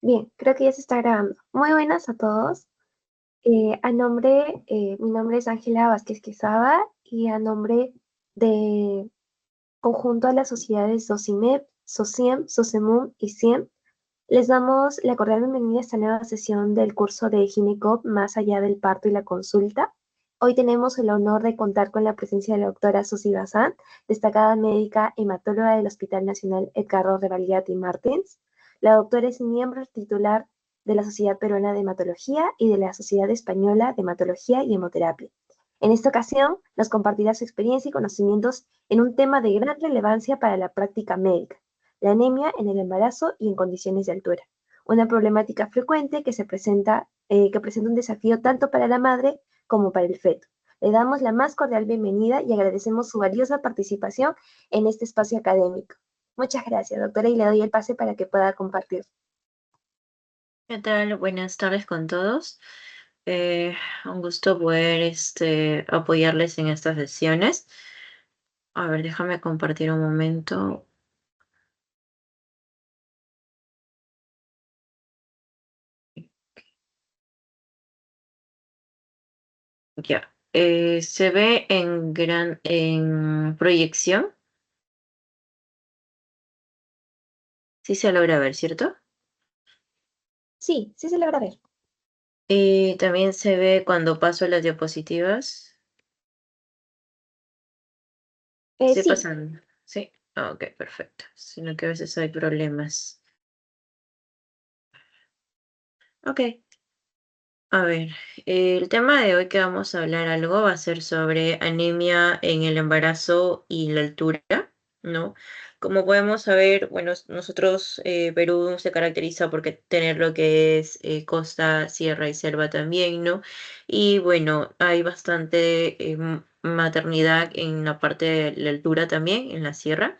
Bien, creo que ya se está grabando. Muy buenas a todos. Mi nombre es Ángela Vázquez Quesada y a nombre de conjunto a las sociedades SOCIMEP, SOCIEM, SOCEMUM y CIEM, les damos la cordial bienvenida a esta nueva sesión del curso de GINECOP Más allá del parto y la consulta. Hoy tenemos el honor de contar con la presencia de la doctora Susi Bazán, destacada médica hematóloga del Hospital Nacional Edgardo Revalliati Martins. La doctora es miembro titular de la Sociedad Peruana de Hematología y de la Sociedad Española de Hematología y Hemoterapia. En esta ocasión nos compartirá su experiencia y conocimientos en un tema de gran relevancia para la práctica médica: la anemia en el embarazo y en condiciones de altura, una problemática frecuente que presenta un desafío tanto para la madre como para el feto. Le damos la más cordial bienvenida y agradecemos su valiosa participación en este espacio académico. Muchas gracias, doctora, y le doy el pase para que pueda compartir. ¿Qué tal? Buenas tardes con todos. Un gusto poder apoyarles en estas sesiones. A ver, déjame compartir un momento. Ya. Se ve en proyección. Sí se logra ver, ¿cierto? Sí, sí se logra ver. Y también se ve cuando paso las diapositivas. Sí Sí, pasan. Sí. Ok, perfecto. Sino que a veces hay problemas. Ok. A ver, el tema de hoy que vamos a hablar algo va a ser sobre anemia en el embarazo y la altura, ¿no? Como podemos saber, bueno, nosotros, Perú se caracteriza por tener lo que es costa, sierra y selva también, ¿no? Y bueno, hay bastante maternidad en la parte de la altura también, en la sierra.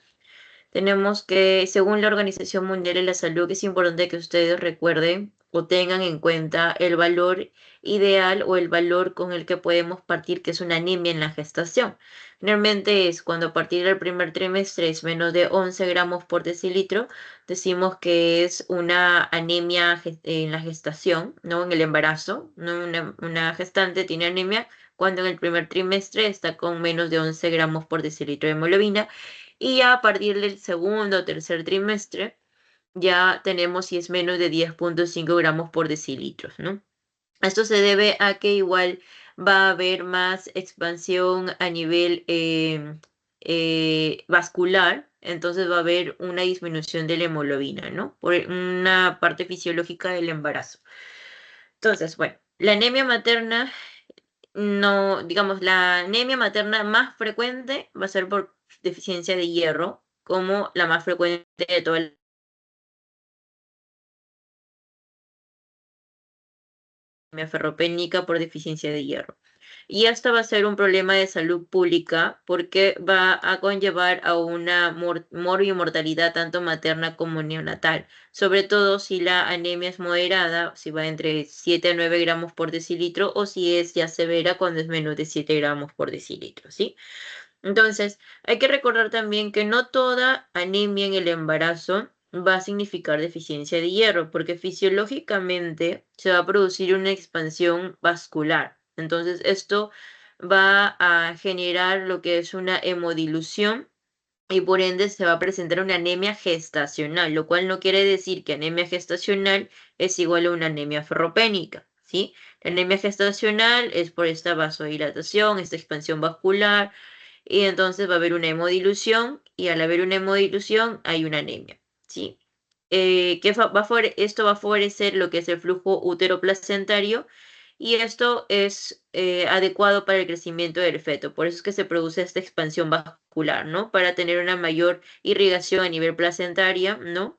Tenemos que, según la Organización Mundial de la Salud, es importante que ustedes recuerden o tengan en cuenta el valor ideal o el valor con el que podemos partir, que es una anemia en la gestación. Normalmente es cuando a partir del primer trimestre es menos de 11 gramos por decilitro, decimos que es una anemia en la gestación, ¿no? En el embarazo, ¿no? Una gestante tiene anemia cuando en el primer trimestre está con menos de 11 gramos por decilitro de hemoglobina, y ya a partir del segundo o tercer trimestre ya tenemos si es menos de 10,5 gramos por decilitros, ¿no? Esto se debe a que igual va a haber más expansión a nivel vascular, entonces va a haber una disminución de la hemoglobina, ¿no? Por una parte fisiológica del embarazo. Entonces, bueno, la anemia materna no, digamos, la anemia materna más frecuente va a ser por deficiencia de hierro, como la más frecuente de toda la anemia ferropénica por deficiencia de hierro. Y esta va a ser un problema de salud pública porque va a conllevar a una mortalidad tanto materna como neonatal, sobre todo si la anemia es moderada, si va entre 7 a 9 gramos por decilitro, o si es ya severa cuando es menos de 7 gramos por decilitro, ¿sí? Entonces, hay que recordar también que no toda anemia en el embarazo va a significar deficiencia de hierro, porque fisiológicamente se va a producir una expansión vascular. Entonces, esto va a generar lo que es una hemodilución y por ende se va a presentar una anemia gestacional, lo cual no quiere decir que anemia gestacional es igual a una anemia ferropénica, ¿sí? La anemia gestacional es por esta vasodilatación, esta expansión vascular, y entonces va a haber una hemodilución y al haber una hemodilución hay una anemia, ¿sí? Esto va a favorecer lo que es el flujo uteroplacentario, y esto es adecuado para el crecimiento del feto. Por eso es que se produce esta expansión vascular, ¿no? Para tener una mayor irrigación a nivel placentaria, ¿no?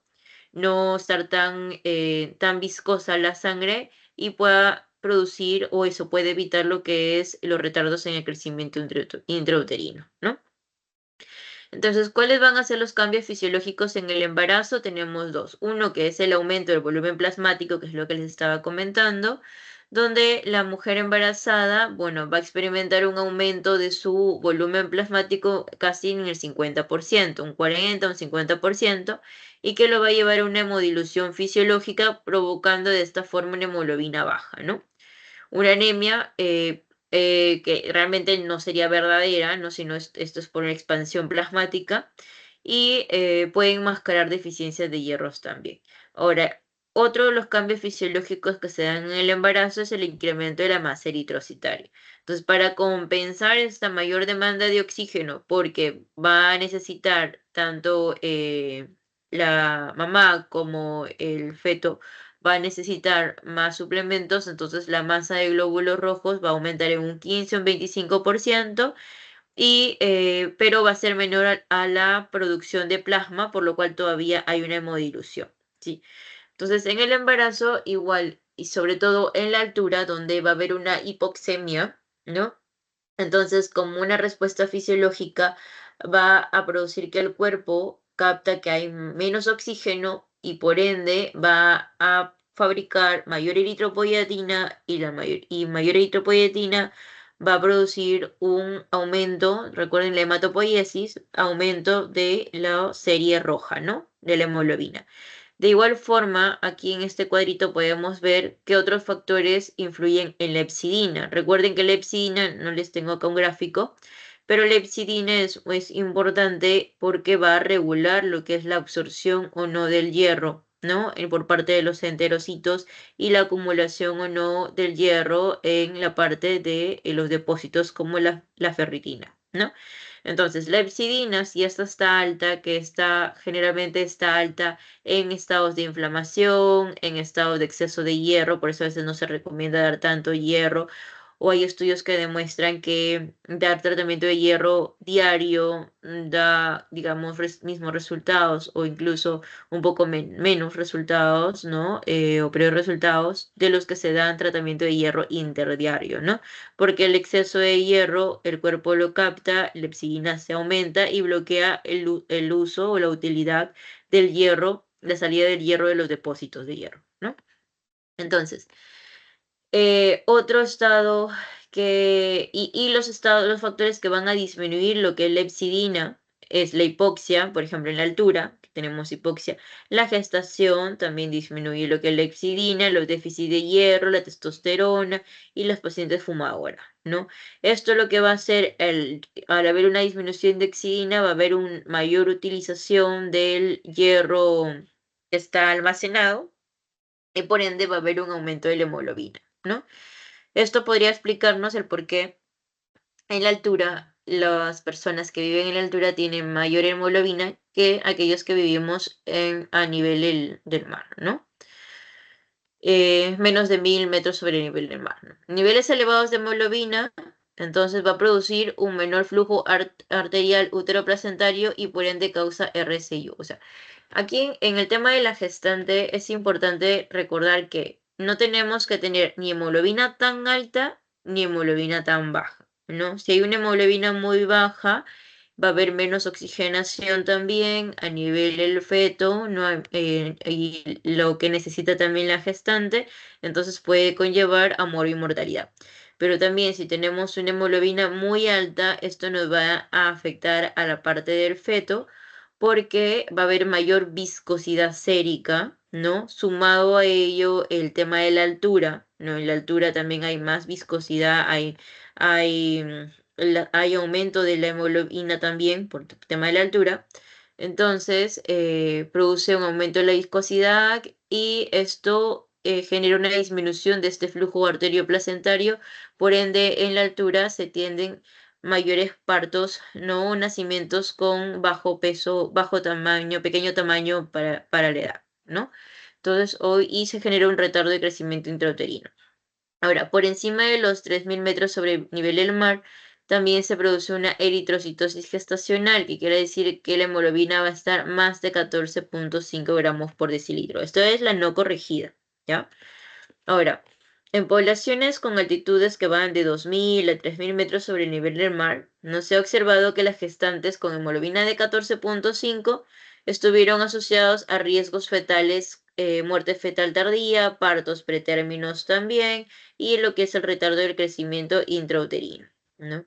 No estar tan viscosa la sangre y pueda producir, o eso puede evitar lo que es los retardos en el crecimiento intrauterino, ¿no? Entonces, ¿cuáles van a ser los cambios fisiológicos en el embarazo? Tenemos dos. Uno que es el aumento del volumen plasmático, que es lo que les estaba comentando, donde la mujer embarazada, bueno, va a experimentar un aumento de su volumen plasmático casi en el 50%, un 40, un 50%, y que lo va a llevar a una hemodilución fisiológica, provocando de esta forma una hemoglobina baja, ¿no? Una anemia que realmente no sería verdadera, ¿no? Sino esto es por una expansión plasmática y puede enmascarar deficiencias de hierros también. Ahora, otro de los cambios fisiológicos que se dan en el embarazo es el incremento de la masa eritrocitaria. Entonces, para compensar esta mayor demanda de oxígeno, porque va a necesitar tanto la mamá como el feto va a necesitar más suplementos, entonces la masa de glóbulos rojos va a aumentar en un 15 o un 25%, pero va a ser menor a la producción de plasma, por lo cual todavía hay una hemodilución, ¿sí? Entonces, en el embarazo, igual, y sobre todo en la altura, donde va a haber una hipoxemia, ¿no? Entonces, como una respuesta fisiológica, va a producir que el cuerpo capta que hay menos oxígeno y por ende va a fabricar mayor eritropoyetina y mayor eritropoyetina va a producir un aumento, recuerden la hematopoiesis, aumento de la serie roja, ¿no? De la hemoglobina. De igual forma, aquí en este cuadrito podemos ver qué otros factores influyen en la hepcidina. Recuerden que la hepcidina, no les tengo acá un gráfico, pero la hepcidina es importante porque va a regular lo que es la absorción o no del hierro, ¿no? Por parte de los enterocitos y la acumulación o no del hierro en la parte de los depósitos como la ferritina, ¿no? Entonces, la hepcidina, si esta está alta, generalmente está alta en estados de inflamación, en estados de exceso de hierro, por eso a veces no se recomienda dar tanto hierro, o hay estudios que demuestran que dar tratamiento de hierro diario da, digamos, mismos resultados o incluso un poco menos resultados, ¿no? O peores resultados de los que se dan tratamiento de hierro interdiario, ¿no? Porque el exceso de hierro, el cuerpo lo capta, la epsilina se aumenta y bloquea el uso o la utilidad del hierro, la salida del hierro de los depósitos de hierro, ¿no? Entonces, otro estado y los factores que van a disminuir lo que es la hepcidina es la hipoxia, por ejemplo, en la altura, que tenemos hipoxia, la gestación también disminuye lo que es la hepcidina, los déficits de hierro, la testosterona y las pacientes fumadoras, ¿no? Esto lo que va a hacer, al haber una disminución de hepcidina, va a haber una mayor utilización del hierro que está almacenado y por ende va a haber un aumento de la hemoglobina, ¿no? Esto podría explicarnos el por qué en la altura las personas que viven en la altura tienen mayor hemoglobina que aquellos que vivimos a nivel del mar, ¿no? Menos de 1000 metros sobre el nivel del mar, ¿no? Niveles elevados de hemoglobina, entonces va a producir un menor flujo arterial uteroplacentario y por ende causa RSIU. O sea, aquí en el tema de la gestante es importante recordar que no tenemos que tener ni hemoglobina tan alta ni hemoglobina tan baja, ¿no? Si hay una hemoglobina muy baja, va a haber menos oxigenación también a nivel del feto, ¿no? Y lo que necesita también la gestante, entonces puede conllevar a y mortalidad. Pero también si tenemos una hemoglobina muy alta, esto nos va a afectar a la parte del feto porque va a haber mayor viscosidad sérica, ¿no? Sumado a ello el tema de la altura, ¿no? En la altura también hay más viscosidad, hay, hay aumento de la hemoglobina también por el tema de la altura. Entonces, produce un aumento de la viscosidad y esto genera una disminución de este flujo arterioplacentario. Por ende, en la altura se tienden mayores partos, no nacimientos con bajo peso, bajo tamaño, pequeño tamaño para la edad, ¿no? Entonces, y se genera un retardo de crecimiento intrauterino. Ahora, por encima de los 3000 metros sobre el nivel del mar, también se produce una eritrocitosis gestacional, que quiere decir que la hemoglobina va a estar más de 14,5 gramos por decilitro. Esto es la no corregida, ¿ya? Ahora, en poblaciones con altitudes que van de 2000 a 3000 metros sobre el nivel del mar, no se ha observado que las gestantes con hemoglobina de 14,5 estuvieron asociados a riesgos fetales, muerte fetal tardía, partos pretérminos también, y lo que es el retardo del crecimiento intrauterino, ¿no?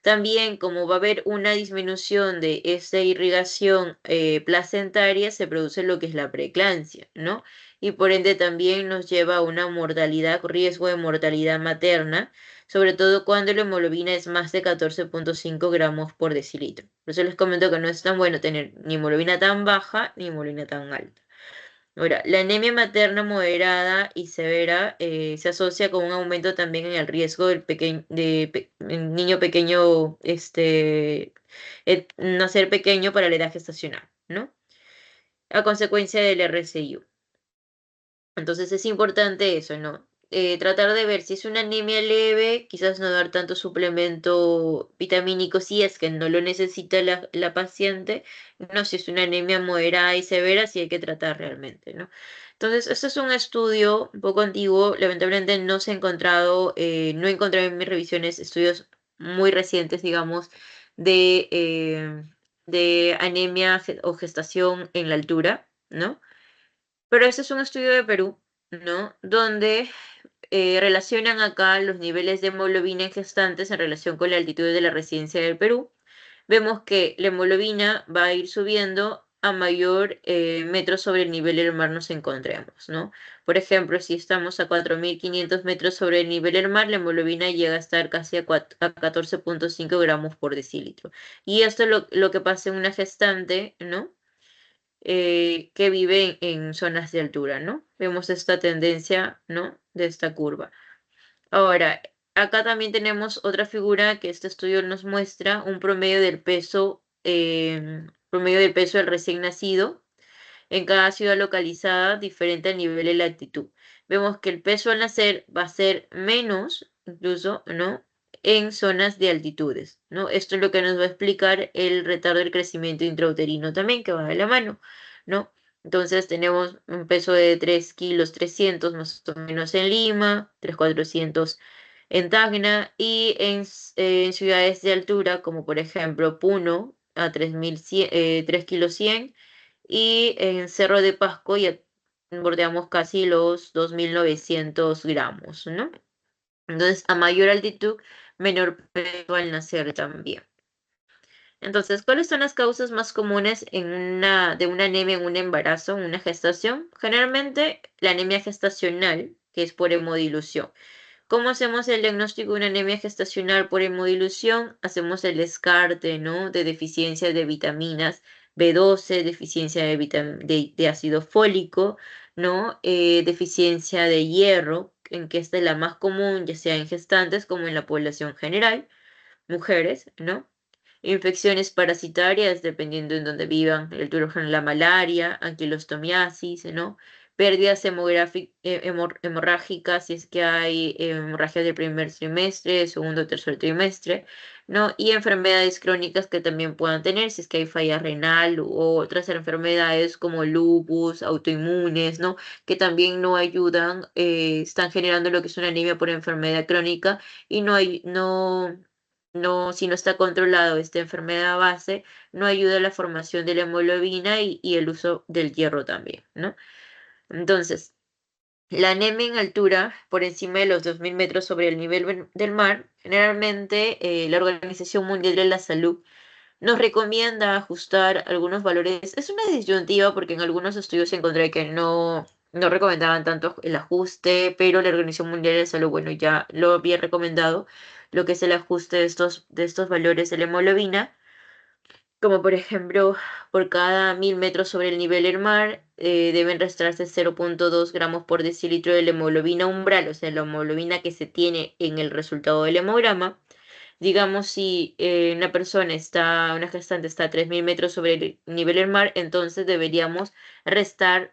También, como va a haber una disminución de esta irrigación placentaria, se produce lo que es la preeclampsia, ¿no? Y por ende también nos lleva a una mortalidad, riesgo de mortalidad materna, sobre todo cuando la hemoglobina es más de 14,5 gramos por decilitro. Por eso les comento que no es tan bueno tener ni hemoglobina tan baja ni hemoglobina tan alta. Ahora, la anemia materna moderada y severa se asocia con un aumento también en el riesgo del niño pequeño, nacer pequeño para la edad gestacional, ¿no? A consecuencia del RCIU. Entonces es importante eso, ¿no? Tratar de ver si es una anemia leve, quizás no dar tanto suplemento vitamínico si es que no lo necesita la paciente, no si es una anemia moderada y severa, si hay que tratar realmente, ¿no? Entonces, este es un estudio un poco antiguo, lamentablemente no se ha encontrado, no he encontrado en mis revisiones estudios muy recientes, digamos, de anemia o gestación en la altura, ¿no? Pero este es un estudio de Perú, ¿no? Donde relacionan acá los niveles de hemoglobina en gestantes en relación con la altitud de la residencia del Perú. Vemos que la hemoglobina va a ir subiendo a mayor metro sobre el nivel del mar nos encontremos, ¿no? Por ejemplo, si estamos a 4.500 metros sobre el nivel del mar, la hemoglobina llega a estar casi a 14,5 gramos por decilitro. Y esto es lo que pasa en una gestante, ¿no? Que vive en zonas de altura, ¿no? Vemos esta tendencia, ¿no? De esta curva. Ahora, acá también tenemos otra figura que este estudio nos muestra, un promedio del peso del recién nacido en cada ciudad localizada diferente al nivel de latitud. Vemos que el peso al nacer va a ser menos, incluso, ¿no? En zonas de altitudes, ¿no? Esto es lo que nos va a explicar el retardo del crecimiento intrauterino también, que va de la mano, ¿no? Entonces tenemos un peso de 3 kilos 300 más o menos en Lima, 3,400 en Tacna y en ciudades de altura como por ejemplo Puno a 3.100, 3 kilos 100 y en Cerro de Pasco ya bordeamos casi los 2.900 gramos, ¿no? Entonces, a mayor altitud, menor peso al nacer también. Entonces, ¿cuáles son las causas más comunes de una anemia en un embarazo, en una gestación? Generalmente, la anemia gestacional, que es por hemodilución. ¿Cómo hacemos el diagnóstico de una anemia gestacional por hemodilución? Hacemos el descarte, ¿no? De deficiencia de vitaminas B12, deficiencia de ácido fólico, ¿no? Deficiencia de hierro, en que esta es la más común, ya sea en gestantes como en la población general, mujeres, ¿no? Infecciones parasitarias, dependiendo en dónde vivan, el turógeno, la malaria, anquilostomiasis, ¿no? Pérdidas hemorrágicas, si es que hay hemorragias del primer trimestre, segundo o tercer trimestre, ¿no? Y enfermedades crónicas que también puedan tener, si es que hay falla renal u otras enfermedades como lupus, autoinmunes, ¿no? Que también no ayudan, están generando lo que es una anemia por enfermedad crónica y si no está controlado esta enfermedad base, no ayuda a la formación de la hemoglobina y el uso del hierro también, ¿no? Entonces, la anemia en altura por encima de los 2.000 metros sobre el nivel del mar, generalmente la Organización Mundial de la Salud nos recomienda ajustar algunos valores. Es una disyuntiva porque en algunos estudios encontré que no recomendaban tanto el ajuste, pero la Organización Mundial de la Salud, bueno, ya lo había recomendado, lo que es el ajuste de estos valores de la hemoglobina, como por ejemplo, por cada 1.000 metros sobre el nivel del mar, deben restarse 0,2 gramos por decilitro de la hemoglobina umbral, o sea, la hemoglobina que se tiene en el resultado del hemograma. Digamos, si una gestante está a 3.000 metros sobre el nivel del mar, entonces deberíamos restar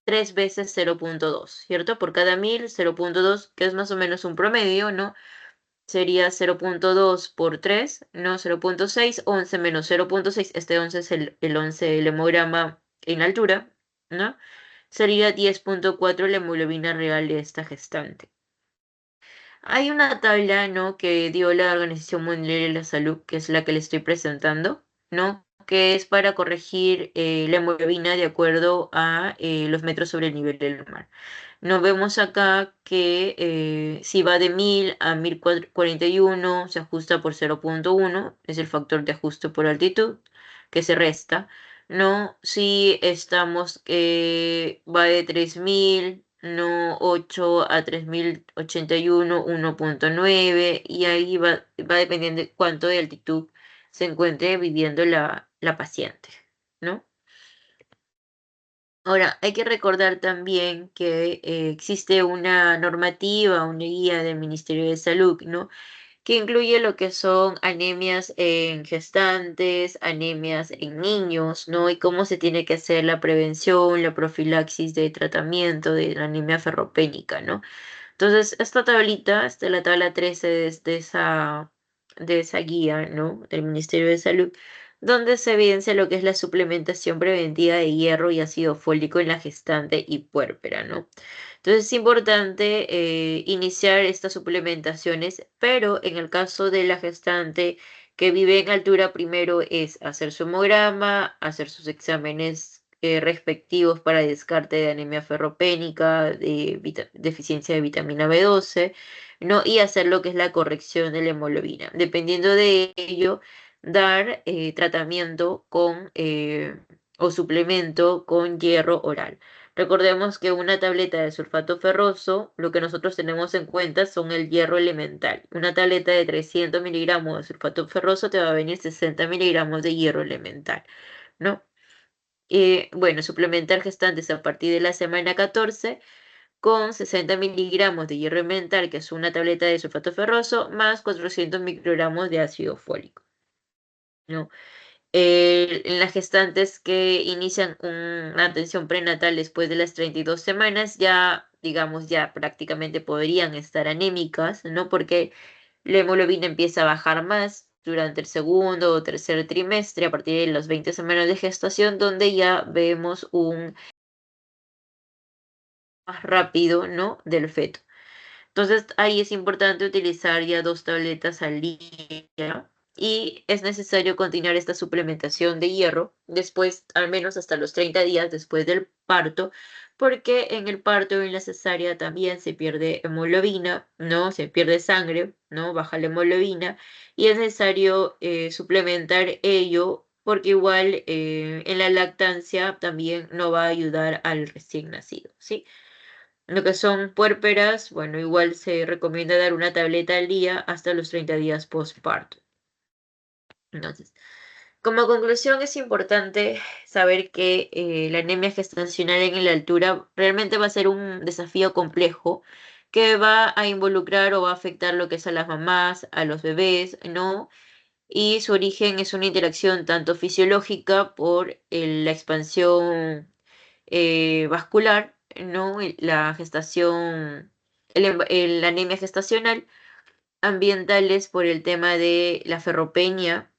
3 veces 0,2, ¿cierto? Por cada 1.000, 0,2, que es más o menos un promedio, ¿no? Sería 0,2 por 3, ¿no? 0,6, 11 menos 0,6, este 11 es el 11 el hemograma en altura, ¿no? Sería 10,4 la hemoglobina real de esta gestante. Hay una tabla, ¿no? Que dio la Organización Mundial de la Salud, que es la que le estoy presentando, ¿no? que es para corregir la hemoglobina de acuerdo a los metros sobre el nivel del mar. Nos vemos acá que si va de 1000 a 1041 se ajusta por 0,1, es el factor de ajuste por altitud que se resta. No, si estamos va de 3000, no 8 a 3081, 1,9, y ahí va dependiendo de cuánto de altitud se encuentre viviendo la paciente, ¿no? Ahora, hay que recordar también que existe una normativa, una guía del Ministerio de Salud, ¿no? Que incluye lo que son anemias en gestantes, anemias en niños, ¿no? Y cómo se tiene que hacer la prevención, la profilaxis de tratamiento de la anemia ferropénica, ¿no? Entonces, esta tablita, esta es la tabla 13 de esa guía, ¿no? Del Ministerio de Salud, donde se evidencia lo que es la suplementación preventiva de hierro y ácido fólico en la gestante y puérpera, ¿no? Entonces es importante iniciar estas suplementaciones, pero en el caso de la gestante que vive en altura, primero es hacer su hemograma, hacer sus exámenes respectivos para descarte de anemia ferropénica, de deficiencia de vitamina B12, ¿no? Y hacer lo que es la corrección de la hemoglobina. Dependiendo de ello, dar tratamiento o suplemento con hierro oral. Recordemos que una tableta de sulfato ferroso, lo que nosotros tenemos en cuenta son el hierro elemental. Una tableta de 300 miligramos de sulfato ferroso te va a venir 60 miligramos de hierro elemental, ¿no? Bueno, suplementar gestantes a partir de la semana 14 con 60 miligramos de hierro elemental, que es una tableta de sulfato ferroso, más 400 microgramos de ácido fólico, ¿no? En las gestantes que inician una atención prenatal después de las 32 semanas, ya, digamos, ya prácticamente podrían estar anémicas, ¿no? Porque la hemoglobina empieza a bajar más durante el segundo o tercer trimestre, a partir de las 20 semanas de gestación, donde ya vemos un más rápido, ¿no? Del feto. Entonces ahí es importante utilizar ya 2 tabletas al día y es necesario continuar esta suplementación de hierro después, al menos hasta los 30 días después del parto, porque en el parto y en la cesárea también se pierde hemoglobina, ¿no? Se pierde sangre, ¿no? Baja la hemoglobina y es necesario suplementar ello porque igual en la lactancia también no va a ayudar al recién nacido, ¿sí? Lo que son puérperas, bueno, igual se recomienda dar una tableta al día hasta los 30 días postparto. Entonces, como conclusión, es importante saber que la anemia gestacional en la altura realmente va a ser un desafío complejo que va a involucrar o va a afectar lo que es a las mamás, a los bebés, ¿no? Y su origen es una interacción tanto fisiológica por la expansión vascular, ¿no? La gestación, la anemia gestacional, ambientales por el tema de la ferropenia,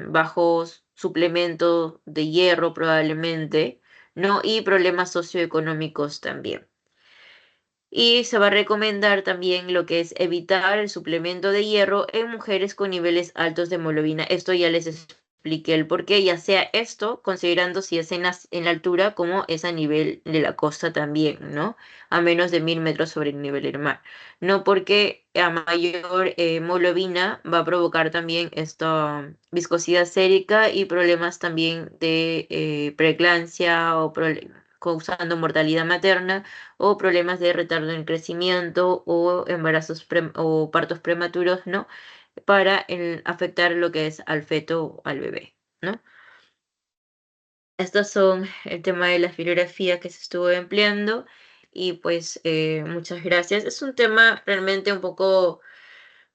bajos suplementos de hierro probablemente, ¿no? Y problemas socioeconómicos también. Y se va a recomendar también lo que es evitar el suplemento de hierro en mujeres con niveles altos de hemoglobina. Esto ya les expliqué el por qué, ya sea esto, considerando si es en la altura como es a nivel de la costa también, ¿no? A menos de 1000 metros sobre el nivel del mar. No porque a mayor hemoglobina va a provocar también esta viscosidad sérica y problemas también de preeclampsia o causando mortalidad materna o problemas de retardo en el crecimiento o embarazos o partos prematuros, ¿no? Para afectar lo que es al feto o al bebé, ¿no? Estos son el tema de la filografía que se estuvo empleando y pues muchas gracias. Es un tema realmente un poco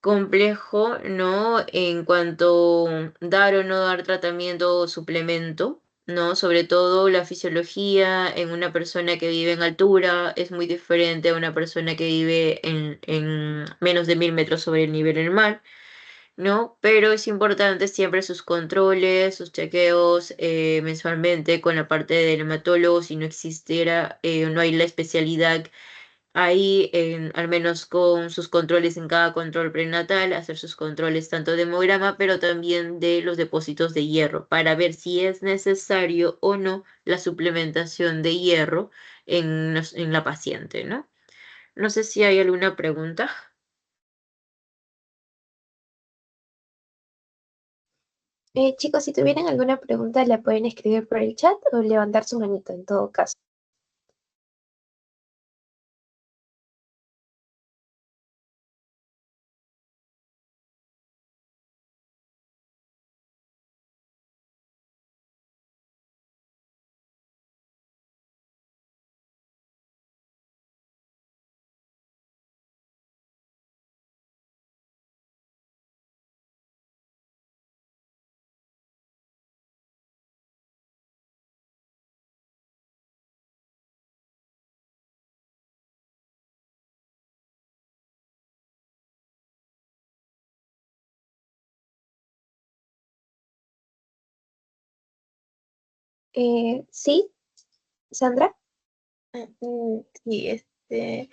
complejo, ¿no? En cuanto dar o no dar tratamiento o suplemento, ¿no? Sobre todo la fisiología en una persona que vive en altura es muy diferente a una persona que vive en menos de 1000 metros sobre el nivel del mar, ¿no? Pero es importante siempre sus controles, sus chequeos mensualmente con la parte del hematólogo, si no existiera, no hay la especialidad ahí al menos con sus controles en cada control prenatal, hacer sus controles tanto de hemograma, pero también de los depósitos de hierro, para ver si es necesario o no la suplementación de hierro en la paciente, ¿no? No sé si hay alguna pregunta. Chicos, si tuvieran alguna pregunta, la pueden escribir por el chat o levantar su manito en todo caso. Sí, Sandra. Sí,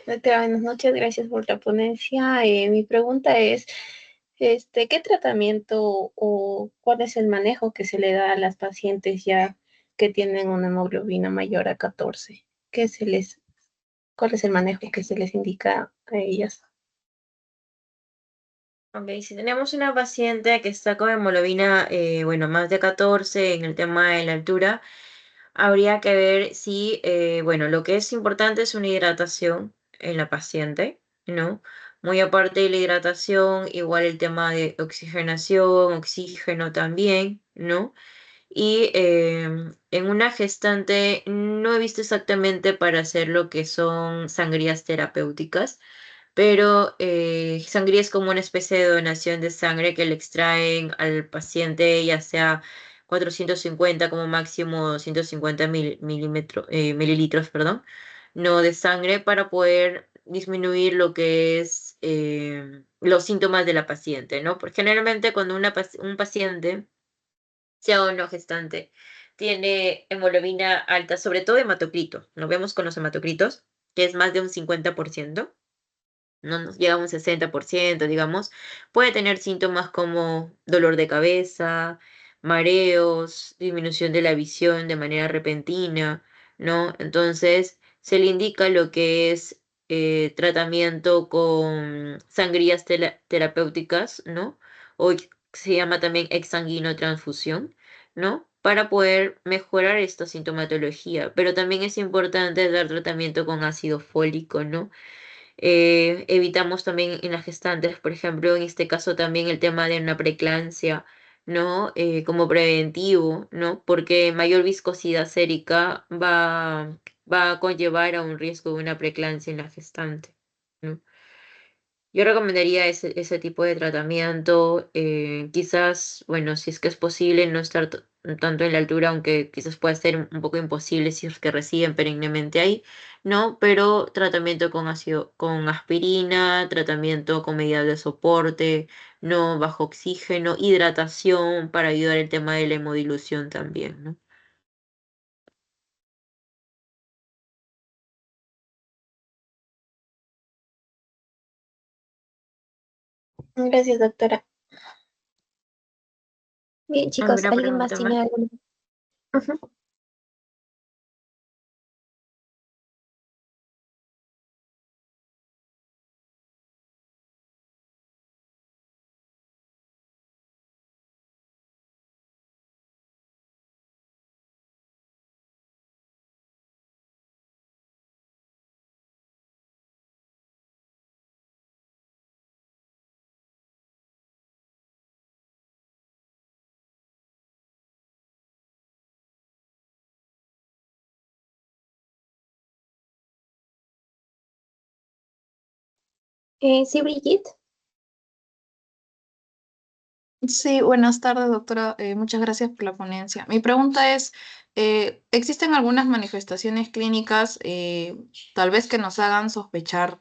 doctora, buenas noches, gracias por la ponencia. Mi pregunta es, ¿qué tratamiento o cuál es el manejo que se le da a las pacientes ya que tienen una hemoglobina mayor a 14? ¿Cuál es el manejo que se les indica a ellas? Ok, si tenemos una paciente que está con hemoglobina, bueno, más de 14 en el tema de la altura, habría que ver si, bueno, lo que es importante es una hidratación en la paciente, ¿no? Muy aparte de la hidratación, igual el tema de oxigenación, oxígeno también, ¿no? Y en una gestante no he visto exactamente para hacer lo que son sangrías terapéuticas, pero sangría es como una especie de donación de sangre que le extraen al paciente, ya sea 450 como máximo 250 mililitros, perdón, no de sangre para poder disminuir lo que es los síntomas de la paciente, ¿no? Porque generalmente cuando un paciente, sea o no gestante, tiene hemoglobina alta, sobre todo hematocrito, lo vemos con los hematocritos, que es más de un 50%, no nos llega a un 60%, digamos, puede tener síntomas como dolor de cabeza, mareos, disminución de la visión de manera repentina, ¿no? Entonces, se le indica lo que es tratamiento con sangrías terapéuticas, ¿no? O se llama también exsanguinotransfusión, ¿no? Para poder mejorar esta sintomatología, pero también es importante dar tratamiento con ácido fólico, ¿no? Evitamos también en las gestantes, por ejemplo, en este caso también el tema de una preeclampsia, ¿no? Como preventivo, ¿no? Porque mayor viscosidad sérica va a conllevar a un riesgo de una preeclampsia en la gestante, ¿no? Yo recomendaría ese tipo de tratamiento. Quizás, bueno, si es que es posible no estar tanto en la altura, aunque quizás pueda ser un poco imposible si es que residen perennemente ahí, ¿no? Pero tratamiento con ácido, con aspirina, tratamiento con medidas de soporte, no bajo oxígeno, hidratación para ayudar el tema de la hemodilución también, ¿no? Gracias, doctora. Bien, chicos, ¿Alguna ¿alguien más pregunta más? tiene alguna? Ujú. Sí, Brigitte. Sí, buenas tardes, doctora. Muchas gracias por la ponencia. Mi pregunta es, ¿existen algunas manifestaciones clínicas, tal vez que nos hagan sospechar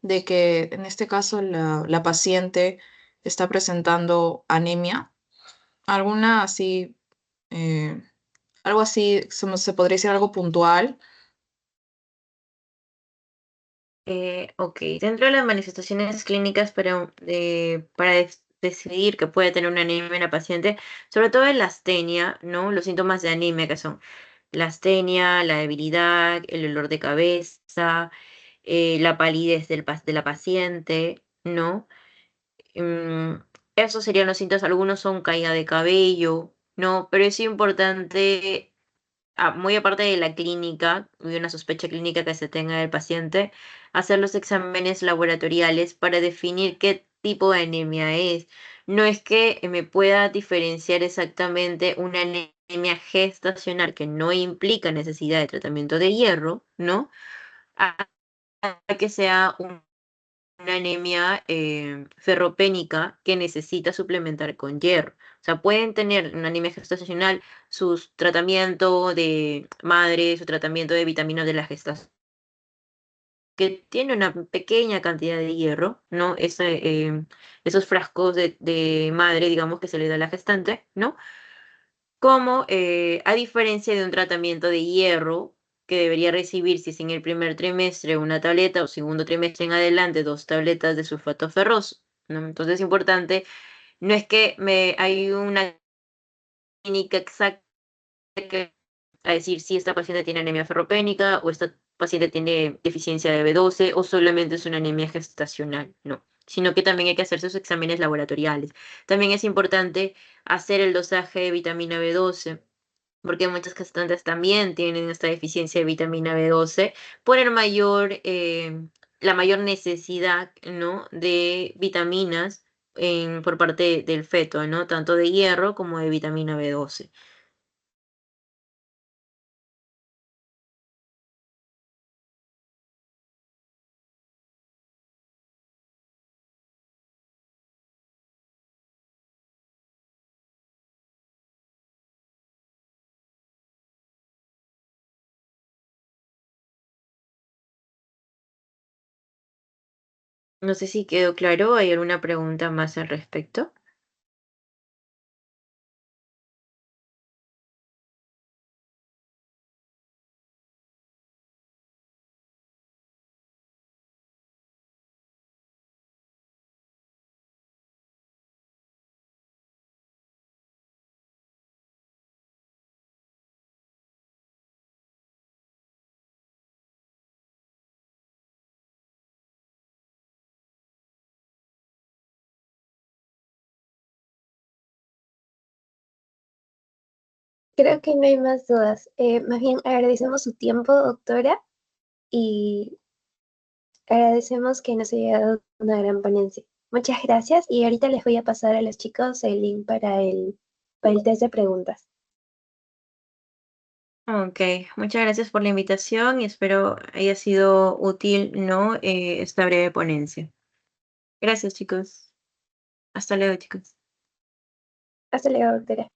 de que en este caso la paciente está presentando anemia? ¿Alguna así, eh, algo así, se podría decir algo puntual? Ok, dentro de las manifestaciones clínicas para decidir que puede tener una anemia en la paciente, sobre todo en la astenia, ¿no? Los síntomas de anemia que son la astenia, la debilidad, el dolor de cabeza, la palidez de la paciente, ¿no? Mm, esos serían los síntomas, algunos son caída de cabello, ¿no? Pero es importante, muy aparte de la clínica, y una sospecha clínica que se tenga del paciente, hacer los exámenes laboratoriales para definir qué tipo de anemia es. No es que me pueda diferenciar exactamente una anemia gestacional que no implica necesidad de tratamiento de hierro, ¿no? A que sea una anemia ferropénica que necesita suplementar con hierro. O sea, pueden tener una anemia gestacional, su tratamiento de madre, su tratamiento de vitaminas de la gestación, que tiene una pequeña cantidad de hierro, ¿no? Esos frascos de madre, digamos, que se le da a la gestante, ¿no? Como a diferencia de un tratamiento de hierro que debería recibir si es en el primer trimestre una tableta o segundo trimestre en adelante 2 tabletas de sulfato ferroso, ¿no? Entonces es importante, no es que hay una clínica exacta que a decir si esta paciente tiene anemia ferropénica o esta paciente tiene deficiencia de B12 o solamente es una anemia gestacional, no, sino que también hay que hacer sus exámenes laboratoriales. También es importante hacer el dosaje de vitamina B12 porque muchas gestantes también tienen esta deficiencia de vitamina B12 por la mayor necesidad, ¿no? de vitaminas por parte del feto, ¿no? Tanto de hierro como de vitamina B12. No sé si quedó claro, ¿hay alguna pregunta más al respecto? Creo que no hay más dudas. Más bien agradecemos su tiempo, doctora, y agradecemos que nos haya dado una gran ponencia. Muchas gracias y ahorita les voy a pasar a los chicos el link para el test de preguntas. Ok, muchas gracias por la invitación y espero haya sido útil, ¿no? Esta breve ponencia. Gracias, chicos. Hasta luego, chicos. Hasta luego, doctora.